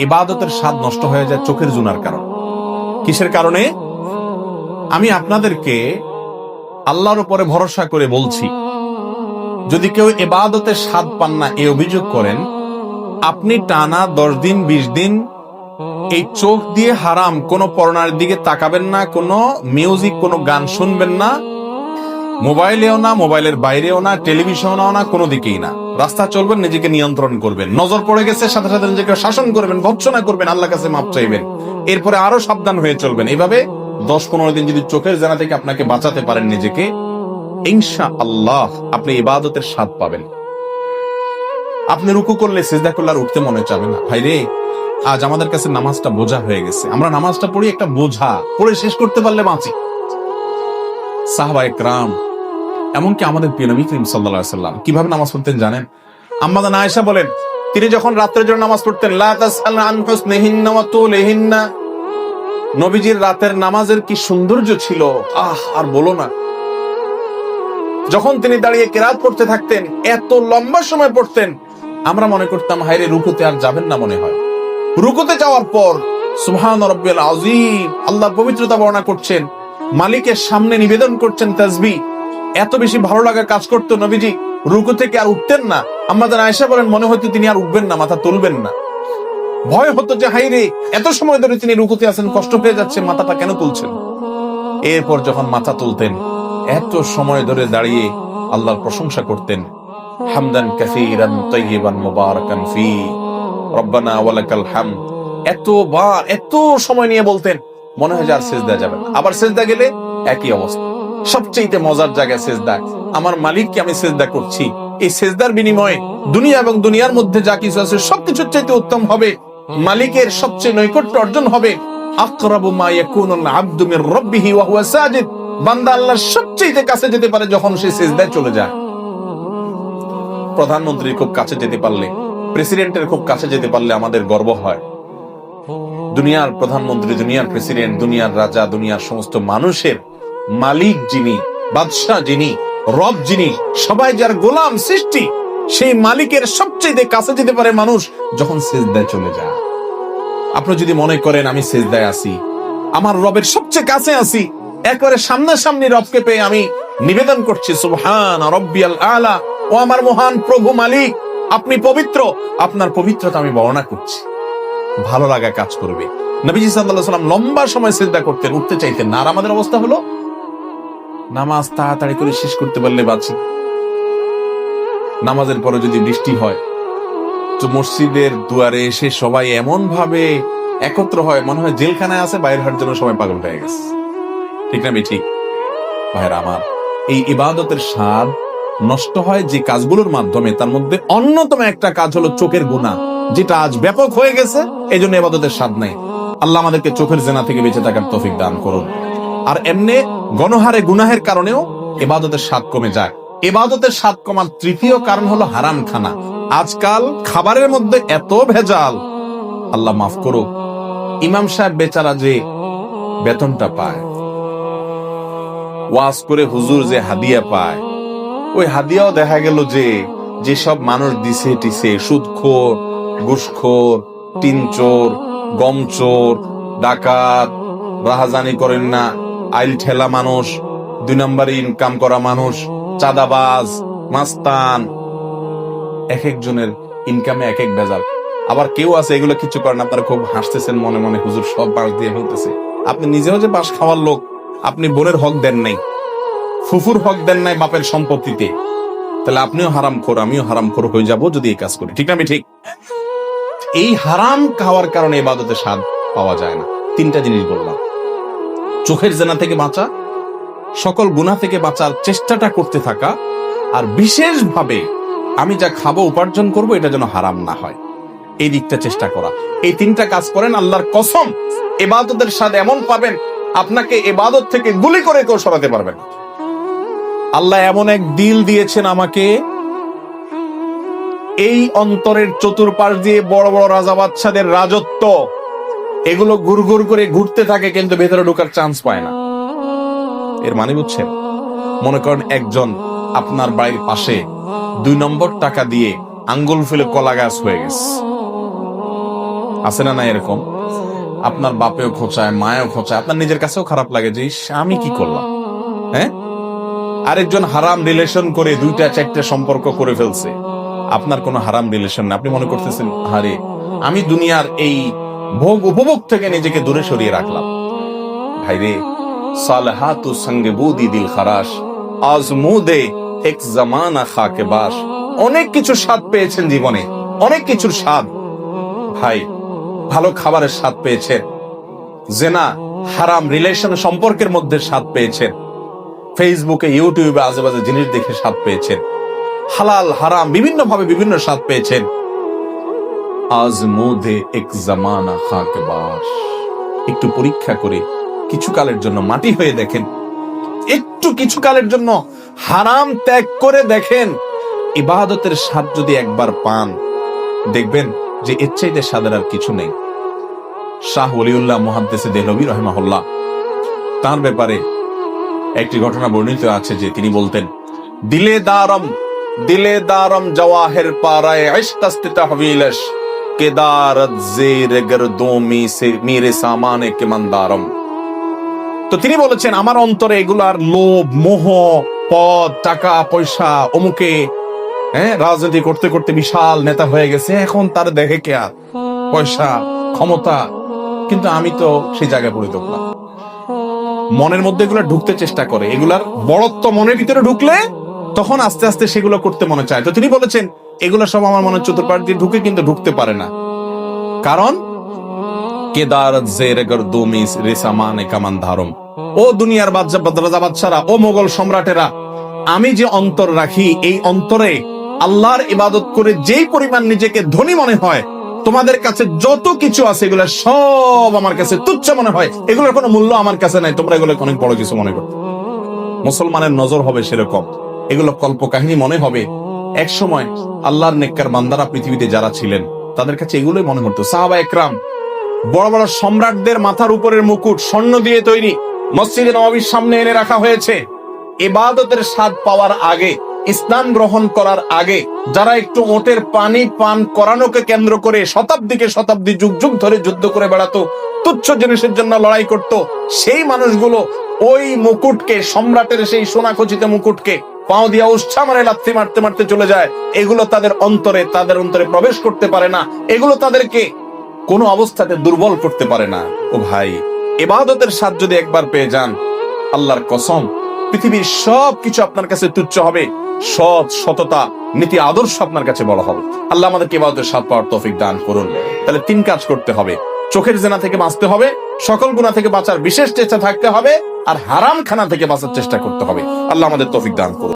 ইবাদতের স্বাদ নষ্ট হয়ে যায় চোখের জুনার কারণে। কিসের কারণে? আমি আপনাদেরকে আল্লাহর উপরে ভরসা করে বলছি, যদি কেউ ইবাদতের স্বাদ পান না এই অভিযোগ করেন, আপনি টানা 10 দিন 20 দিন এই চোখ দিয়ে হারাম কোন পর্ণার দিকে তাকাবেন না, কোন মিউজিক কোন গান শুনবেন না, মোবাইলেও না, মোবাইলের বাইরেও না, টেলিভিশনেও না, কোনো দিকেই না। রাস্তা চলবেন, নিজেকে নিয়ন্ত্রণ করবেন, নজর পড়ে গেছে সাথে সাথে নিজেকে শাসন করবেন, ভর্ৎসনা করবেন, আল্লাহর কাছে মাপ চাইবেন, এরপরে আরো সাবধান হয়ে চলবেন। এইভাবে 10-15 দিন যদি চোখের জানা থেকে আপনাকে বাঁচাতে পারেন নিজেকে, ইনশাআল্লাহ আপনি ইবাদতের স্বাদ পাবেন। আপনি রুকু করলে, সিজদা করলে আর উঠতে মনে চাবে না। ভাই রে, আজ আমাদের কাছে নামাজটা বোঝা হয়ে গেছে। আমরা নামাজটা পড়ি একটা বোঝা, পড়ে শেষ করতে পারলে বাঁচি। সাহাবায়ে কেরাম, এমনকি আমাদের প্রিয় নবী করিম সাল্লাল্লাহু আলাইহি ওয়াসাল্লাম কিভাবে নামাজ পড়তেন জানেন? আম্মা জান আয়েশা বলেন, তিনি যখন রাতের জন্য নামাজ পড়তেন, লা তাসআল আন হুসনিহিন্না ওয়া তুলিহিন্না, নবীজির রাতের নামাজের কি সৌন্দর্য ছিল, আর বলো না। যখন তিনি দাঁড়িয়ে কিরাত পড়তে থাকতেন, এত লম্বা সময় পড়তেন, আমরা মনে করতাম হায়রে রুকুতে আর যাবেন না মনে হয়। রুকুতে যাওয়ার পর সুবহান রাব্বিয়াল আযীম, আল্লাহর পবিত্রতা বর্ণনা করছেন, মালিকের সামনে নিবেদন করছেন তাসবিহ। এত বেশি ভালো লাগা কাজ করতো, নবীজি রুকু থেকে আর উঠতেন না। আম্মা জান আয়েশা বলেন, মনে হতো তিনি আর উঠবেন না, মাথা তুলবেন না। ভয় হতো যে হায়রে এত সময় ধরে তিনি রুকুতে আছেন, কষ্ট পেয়ে যাচ্ছে, মাথাটা কেন তুলছেন। এরপর যখন মাথা তুলতেন, এত সময় ধরে দাঁড়িয়ে আল্লাহর প্রশংসা করতেন, হামদান কাসীরান তাইয়িবান মুবারাকান ফি, রব্বানা ওয়ালাকাল হামদ। এতবার এত সময় নিয়ে বলতেন, মনে হয় আর সিজদা যাবেন। আবার সিজদা গেলে একই অবস্থা। সবচেয়ে মজার জায়গা সিজদা। আমার মালিককে আমি সিজদা করছি, এই সিজদার বিনিময়ে দুনিয়া এবং দুনিয়ার মধ্যে যা কিছু আছে সবকিছুর চাইতে উত্তম হবে, মালিকের সবচেয়ে নৈকট্য অর্জন হবে। আকরাবু মা ইয়াকুনুল আবদু মির রাব্বিহি ওয়া হুয়া সাজিদ, বান্দা আল্লাহর সবচেয়ে কাছে যেতে পারে যখন সে সিজদায় চলে যায়। প্রধানমন্ত্রীর খুব কাছে যেতে পারলে, প্রেসিডেন্টের খুব কাছে যেতে পারলে আমাদের গর্ব হয়। দুনিয়ার প্রধানমন্ত্রী, দুনিয়ার প্রেসিডেন্ট, দুনিয়ার রাজা, দুনিয়ার সমস্ত মানুষের মালিক যিনি, বাদশাহ যিনি, রব যিনি, সবাই যার গোলাম সৃষ্টি, সেই মালিকের সবচেয়ে কাছে যেতে পারে মানুষ যখন সিজদায় চলে যায়। আপনি যদি মনে করেন আমি সিজদায় আছি, আমার রবের সবচেয়ে কাছে আছি, একবারে সামনাসামনি রবকে পেয়ে আমি নিবেদন করছি, সুবহান রাব্বিয়াল আলা, ও আমার মহান প্রভু মালিক, আপনি পবিত্র, আপনার পবিত্রতা আমি বর্ণনা করছি, ভালো লাগা কাজ করবে। নবীজি সাল্লাল্লাহু আলাইহি ওয়াসাল্লাম লম্বা সময় সিজদা করতেন, উঠতে চাইতেন না। আর আমাদের অবস্থা হলো নামাজ তাড়াতাড়ি করে শেষ করতে পারলে বাঁচি। নামাজের পরে যদি বৃষ্টি হয়, তো মসজিদের দুয়ারে এসে সবাই এমন ভাবে একত্র হয়, মনে হয় জেলখানায় আছে, বাইরে হাঁটার জন্য সবাই পাগল হয়ে গেছে। ঠিক না ঠিক? ভাইরা আমার, এই ইবাদতের স্বাদ নষ্ট হয় যে কাজগুলোর মাধ্যমে, তার মধ্যে অন্যতম একটা কাজ হলো চোখের গুনাহ, যেটা আজ ব্যাপক হয়ে গেছে। এই জন্য ইবাদতের স্বাদ নাই। আল্লাহ আমাদেরকে চোখের জিনা থেকে বেঁচে থাকার তৌফিক দান করুন। আর এমনি গণহারে গুনাহের কারণেও ইবাদতের স্বাদ কমে যায়। ইবাদতের স্বাদ কমার তৃতীয় কারণ হলো হারাম খানা। আজকাল খাবারের মধ্যে এত ভেজাল, আল্লাহ মাফ করুক, ইমাম সাহেব বেচারা যে বেতনটা পায়, ওয়াজ করে হুজুর যে হাদিয়া পায়, ওই হাদিয়াও দেখা গেল যে যেসব মানুষ দিছে টিছে, সুদখোর, ঘুষখোর, টিনচোর, গমচোর, ডাকাত, রাহাজানি করেন না, আইল ঠেলা মানুষ, 2 নম্বরে ইনকাম করা মানুষ, চাঁদাবাজ, মাস্তান, এক একজনের ইনকামে এক এক ভেজাল। আবার কেউ আছে এগুলো কিছু করেন, আপনারা খুব হাসতেছেন মনে মনে, হুজুর সব বাঁশ দিয়ে ফেলতেছে। আপনি নিজেও যে বাঁশ খাওয়ার লোক, আপনি বোনের হক দেন নাই, ফুফুর হক দেন নাই বাপের সম্পত্তিতে, তাহলে আপনিও হারামখোর, আমিও হারামখোর হয়ে যাব যদি এই কাজ করি। ঠিক না ঠিক? এই হারাম খাওয়ার কারণে ইবাদতের স্বাদ পাওয়া যায় না। 3টা জিনিস বললাম, চোখের জিনা থেকে বাঁচা, সকল গুনাহ থেকে বাঁচার চেষ্টাটা করতে থাকা, আর বিশেষভাবে আমি যা খাবো উপার্জন করব এটা যেন হারাম না হয়, এই দিকটা চেষ্টা করা। এই 3টা কাজ করেন, আল্লাহর কসম ইবাদতের স্বাদ এমন পাবেন, আপনাকে ইবাদত থেকে গুলি করে কেউ সরাতে পারবেন। আল্লাহ এমন এক দিল দিয়েছেন আমাকে, এই অন্তরের চতুর্পাশ দিয়ে বড় বড় রাজা বাদশাদের রাজত্ব, এগুলো ঘুরঘুর করে ঘুরতে থাকে, কিন্তু ভেতরে ঢোকার চান্স পায় না। এর মানে বুঝছেন? মনে করেন একজন আপনার বাড়ির পাশে 2 নম্বর টাকা দিয়ে আঙ্গুল ফেলে কলা গাছ হয়ে গেছে, আছে না এরকম? আপনার বাপেও খোঁচায়, মায়েও খোঁচায়, আপনার নিজের কাছেও খারাপ লাগে যে ইস, আমি কি করলাম। হ্যাঁ, আরেকজন হারাম রিলেশন করে 2-4টা সম্পর্ক করে ফেলছে, আপনার কোনো হারাম রিলেশন না, আপনি মনে করতেছেন আরে আমি দুনিয়ার এই ভোগ উপভোগ থেকে নিজেকে দূরে সরিয়ে রাখলাম। ভাইরে, সালেহাতু সঙ্গে বুদি দিল খারাস, আজমুদে এক জামানা খাকে বাস। অনেক কিছু স্বাদ পেয়েছেন জীবনে, অনেক কিছুর স্বাদ। ভাই, ভালো খাবারের স্বাদ পেয়েছেন, জেনা হারাম রিলেশন সম্পর্কের মধ্যে স্বাদ পেয়েছেন, ফেসবুকে ইউটিউবে আজেবাজে জিনিস দেখে স্বাদ পেয়েছেন, হালাল হারাম বিভিন্ন ভাবে বিভিন্ন স্বাদ পেয়েছেন। আজমুদে এক জামানা খাকে বাস। একটু পরীক্ষা করে কিছু কালের জন্য মাটি হয়ে দেখেন, একটু কিছু কালের জন্য হারাম ত্যাগ করে দেখেন, ইবাদতের স্বাদ যদি একবার পান, দেখবেন যে এর চাইতে স্বাদের আর কিছু নেই। শাহ ওলিউল্লাহ মুহাদ্দিসে দেহলভী রাহিমাহুল্লাহ, তার ব্যাপারে একটি ঘটনা বর্ণিত আছে যে তিনি বলতেন, দিলে দারম জওয়াহির পারায় ইশকাস্তে তাহবিলশ কেদারত জেরে গরদোমি সে মেরে সামানে কে মন্দারম। তো তিনি বলেছেন, আমার অন্তরে এগুলার লোভ, মোহ, পদ, টাকা পয়সা, অমুকে রাজনীতি করতে করতে বিশাল নেতা হয়ে গেছে, এখন তার দেখে কে আর পয়সা ক্ষমতা, কিন্তু আমি তো সেই জায়গায় পড়ে থাকলাম। মনের মধ্যে এগুলা ঢুকতে চেষ্টা করে, এগুলার বড়ত্ব মনের ভিতরে ঢুকলে তখন আস্তে আস্তে সেগুলো করতে মনে চায়। তো তিনি বলেছেন, এগুলো সব আমার মনের চতুর্পাশ দিয়ে ঢুকে কিন্তু ঢুকতে পারে না, কারণ কেদারত জেরে গরদুমি রেসামানে কামানধারম। ও দুনিয়ার বাদশারা, ও মোগল সম্রাটেরা, আমি যে অন্তর রাখি, এই অন্তরে আল্লাহর ইবাদত করে যেই পরিমাণ নিজেকে ধনী মনে হয়, তোমাদের কাছে যত কিছু আছে এগুলো সব আমার কাছে তুচ্ছ মনে হয়, এগুলোর কোনো মূল্য আমার কাছে নাই, তোমরা এগুলো অনেক বড় কিছু মনে করো। মুসলমানের নজর হবে সেরকম, এগুলো কল্প কাহিনী মনে হবে। এক সময় আল্লাহর নেককার বান্দারা পৃথিবীতে যারা ছিলেন, তাদের কাছে এগুলোই মনে হতো। সাহাবা একরাম, বড় বড় সম্রাটদের মাথার উপরের মুকুট স্বর্ণ দিয়ে তৈরি, মসজিদে নববীর সামনে এনে রাখা হয়েছে। ইবাদতের স্বাদ পাওয়ার আগে, ইসলাম গ্রহণ করার আগে, যারা একটু ওটের পানি পান করানোকে কেন্দ্র করে শতাব্দীকে শতাব্দী যুগ যুগ ধরে যুদ্ধ করে বেড়াতো, তুচ্ছ জিনিসের জন্য লড়াই করত, সেই মানুষগুলো ওই মুকুটকে, সম্রাটের সেই সোনাখচিত মুকুটকে পাও দিয়া উৎসা মারে লাথি মারতে মারতে চলে যায়। এগুলো তাদের অন্তরে প্রবেশ করতে পারে না, এগুলো তাদেরকে কোনো অবস্থাতে দুর্বল করতে পারে না। ও ভাই, ইবাদতের স্বাদ যদি একবার পেয়ে যান, আল্লাহর কসম, পৃথিবীর সব কিছু আপনার কাছে তুচ্ছ হবে, সৎ, সততা, নীতি, আদর্শ আপনার কাছে বড় হবে। আল্লাহ আমাদেরকে ইবাদতের স্বাদ পাওয়ার তৌফিক দান করুন। তাহলে 3 কাজ করতে হবে: চোখের জেনা থেকে বাঁচতে হবে, সকল গুনাহ থেকে বাঁচার বিশেষ চেষ্টা থাকতে হবে, আর হারাম খানা থেকে বাঁচার চেষ্টা করতে হবে। আল্লাহ আমাদের তৌফিক দান করুন।